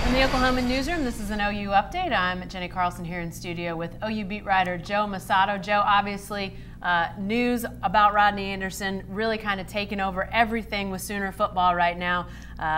In the Oklahoman newsroom, this is an OU update. I'm Jenny Carlson here in studio with OU beat writer Joe Masato. Joe, obviously, news about Rodney Anderson really kind of taking over everything with Sooner football right now.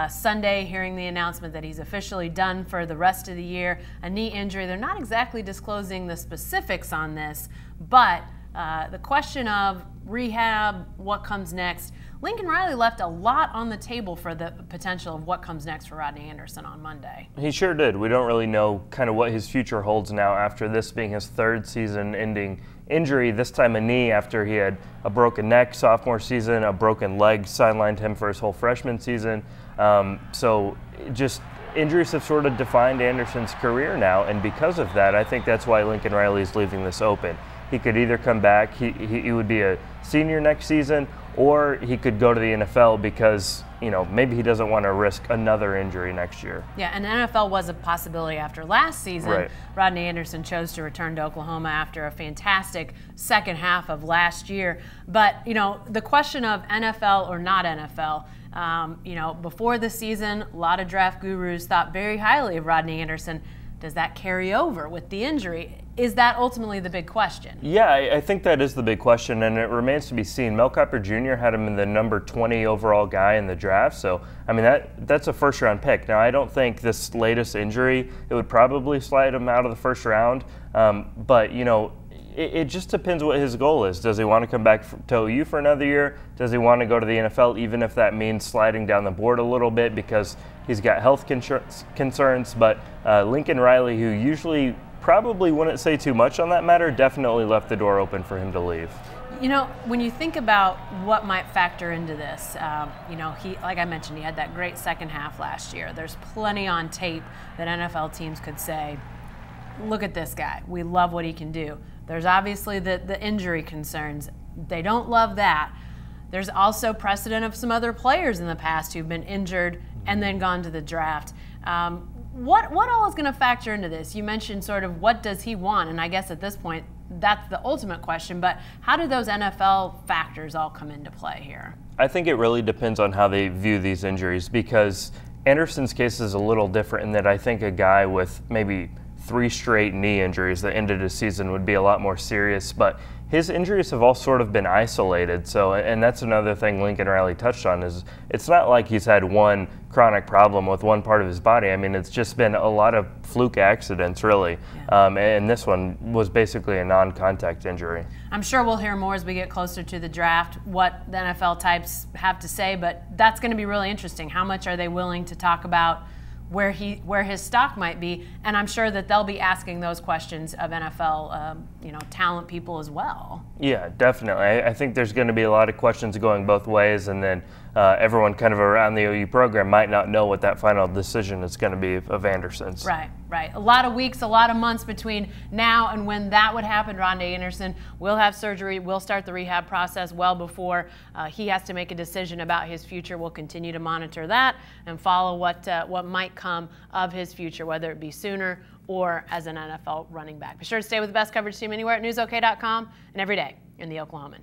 Sunday, hearing the announcement that he's officially done for the rest of the year. A knee injury. They're not exactly disclosing the specifics on this, but the question of rehab, what comes next. Lincoln Riley left a lot on the table for the potential of what comes next for Rodney Anderson on Monday. He sure did. We don't really know kind of what his future holds now after this being his third season-ending injury, this time a knee after he had a broken neck sophomore season, a broken leg sidelined him for his whole freshman season. So just injuries have sort of defined Anderson's career now, and because of that, I think that's why Lincoln Riley is leaving this open. He could either come back, he would be a senior next season, or he could go to the NFL because, you know, maybe he doesn't want to risk another injury next year. Yeah, and NFL was a possibility after last season. Right. Rodney Anderson chose to return to Oklahoma after a fantastic second half of last year. But, you know, the question of NFL or not NFL, you know, before the season, a lot of draft gurus thought very highly of Rodney Anderson. Does that carry over with the injury? Is that ultimately the big question? Yeah, I think that is the big question, and it remains to be seen. Mel Kiper Jr. had him in the number 20 overall guy in the draft, so I mean that's a first-round pick. Now, I don't think this latest injury, it would probably slide him out of the first round, but you know, it just depends what his goal is. Does he want to come back to OU for another year? Does he want to go to the NFL, even if that means sliding down the board a little bit because he's got health concerns? But Lincoln Riley, who usually probably wouldn't say too much on that matter, definitely left the door open for him to leave. You know, when you think about what might factor into this, you know, like I mentioned, he had that great second half last year. There's plenty on tape that NFL teams could say, look at this guy. We love what he can do. There's obviously the injury concerns. They don't love that. There's also precedent of some other players in the past who've been injured and then gone to the draft. What all is going to factor into this? You mentioned sort of what does he want, and I guess at this point that's the ultimate question, but how do those NFL factors all come into play here? I think it really depends on how they view these injuries, because Anderson's case is a little different in that I think a guy with maybe 3 straight knee injuries that ended his season would be a lot more serious, but his injuries have all sort of been isolated. So, and that's another thing Lincoln Riley touched on, is it's not like he's had one chronic problem with one part of his body. I mean, it's just been a lot of fluke accidents, really. Yeah. And this one was basically a non-contact injury. I'm sure we'll hear more as we get closer to the draft, what the NFL types have to say, but that's going to be really interesting. How much are they willing to talk about where his stock might be, and I'm sure that they'll be asking those questions of NFL, you know, talent people as well. Yeah, definitely. I think there's going to be a lot of questions going both ways, and then everyone kind of around the OU program might not know what that final decision is going to be of Anderson's. Right, right. A lot of weeks, a lot of months between now and when that would happen. Rodney Anderson will have surgery, will start the rehab process well before he has to make a decision about his future. We'll continue to monitor that and follow what might come of his future, whether it be Sooner or as an NFL running back. Be sure to stay with the best coverage team anywhere at newsok.com and every day in the Oklahoman.